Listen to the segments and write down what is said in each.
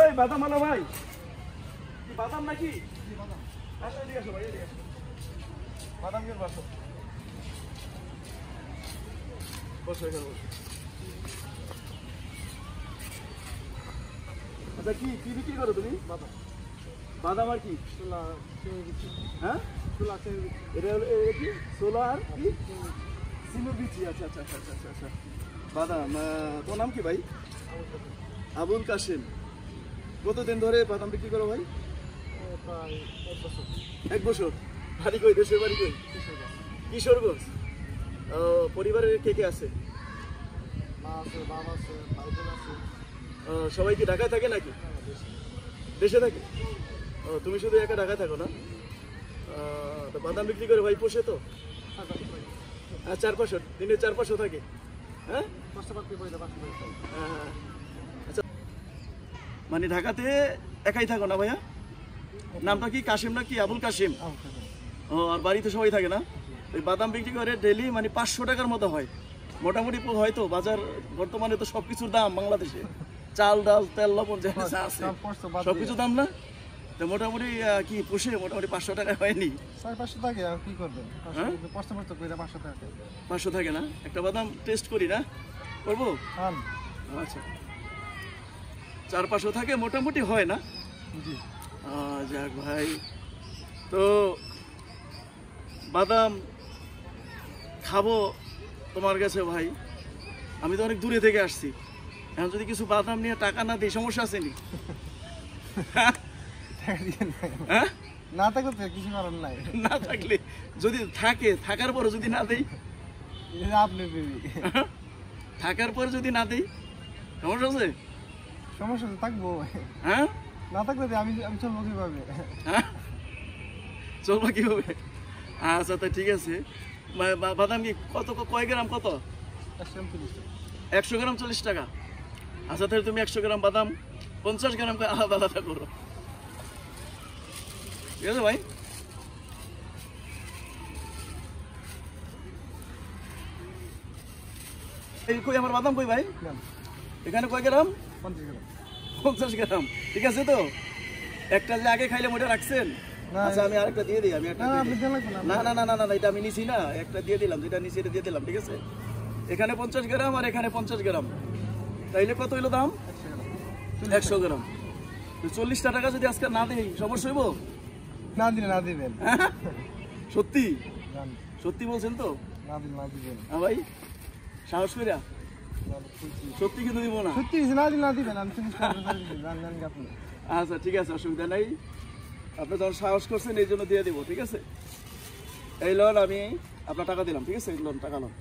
এই বাদাম আলো ভাই, কি বাদাম নাকি? আসো এদিকে আসো ভাই, এদিকে আসো। বাদাম কেন বসো, বসো এখানে বসো। আচ্ছা কি কি বিক্রি করো তুমি? বাদাম। বাদাম আর কি? ছোলা। হ্যাঁ, ছোলা। এটা হলো কি? ছোলা আর কি? সিমের বিচি। আচ্ছা আচ্ছা আচ্ছা আচ্ছা আচ্ছা। বাদাম। তোমার নাম কি ভাই? আবুল কাশেম। কতদিন ধরে বাদাম বিক্রি করো ভাই? প্রায় 1 বছর। 1 বছর। বাড়ি কই? দেশের বাড়ি কই? কিশোরগঞ্জ। পরিবারের কে কে আছে? মা আছে, বাবা আছে, ভাই বোন আছে। সবাই কি ঢাকায় থাকে নাকি? দেশে থাকে। তুমি শুধু একা ঢাকায় থাকো না? তো বাদাম বিক্রি করে ভাই পোষে তো? 4-500 দিনে 4-500 থাকে। হ্যাঁ, আচ্ছা, মানে ঢাকাতে একাই থাকো না ভাইয়া? নামটা কি? কাশিম না কি? আবুল কাশিম। ও, আর বাড়িতে সবাই থাকে না? ওই বাদাম বিক্রি করে ডেলি মানে 500 টাকার মতো হয় মোটামুটি। হয়তো বাজার বর্তমানে তো সবকিছুর দাম বাংলাদেশে, চাল ডাল তেল লবণ যা আছে সবকিছু দাম না? তো মোটামুটি কি পুষে মোটামুটি 500 টাকা হয়নি? 500 থাকে। আর কি করবেন, 500 থাকে না? একটা বাদাম টেস্ট করি না? করবো? আচ্ছা, 400-500 থাকে মোটামুটি, হয় না? যাক ভাই, তো বাদাম খাবো তোমার কাছে ভাই। আমি তো অনেক দূরে থেকে আসছি, এখন যদি কিছু বাদাম নিয়ে টাকা না দিই সমস্যা আছে নি? হ্যাঁ, না থাকলে তো কিছু করার নাই। না থাকলে যদি থাকে, থাকার পরে যদি না দেই? আপনি থাকার পরে যদি না দেই সমস্যা আছে? সমস্যা তো থাকবো। হ্যাঁ, না থাকলে আমি চলবো কিভাবে? হ্যাঁ, চলবো কিভাবে? আচ্ছা, তা ঠিক আছে। বাদাম কি কত, কয় গ্রাম কত? 100 গ্রাম 40 টাকা। আচ্ছা, তাহলে তুমি 100 গ্রাম বাদাম 50 গ্রাম আলাদা আলাদা করো, ঠিক আছে ভাই? এই কই আমার বাদাম কই ভাই? এখানে কয় গ্রাম? 50 গ্রাম। ঠিক আছে তো? একটা যে আগে খাইলে মোটা রাখছেন। আচ্ছা, আমি আরেকটা দিয়ে দিই। আমি একটা না না না না না, এটা আমি নিছি না, একটা দিয়ে দিলাম, যেটা নিছি এটা দিয়ে দিলাম, ঠিক আছে? এখানে 50 গ্রাম আর এখানে 50 গ্রাম, তাইলে কত হইলো দাম? 100 গ্রাম। 40 টাকা যদি আজকে না দিই সমস্যা হইব? না দিলে না দিবেন। সত্যি সত্যি বলছেন তো? না দিবেন। হ্যাঁ ভাই, সাহস কইরা সত্যি কিন্তু দিব না। সত্যি না দিলে না দিবেন। আমি আচ্ছা, ঠিক আছে, অসুবিধা নাই। আপনি যখন সাহস করছেন এই জন্য দিয়ে দিব, ঠিক আছে? এই লোন আমি আপনার টাকা দিলাম, ঠিক আছে? এই লোন টাকা লোন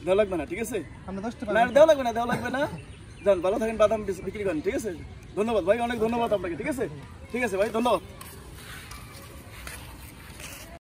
দেওয়া লাগবে না, ঠিক আছে? না, দেওয়া লাগবে না, দেওয়া লাগবে না। যান, ভালো থাকেন, বাদাম বিক্রি করেন, ঠিক আছে? ধন্যবাদ ভাই, অনেক ধন্যবাদ আপনাকে, ঠিক আছে? ঠিক আছে ভাই, ধন্যবাদ।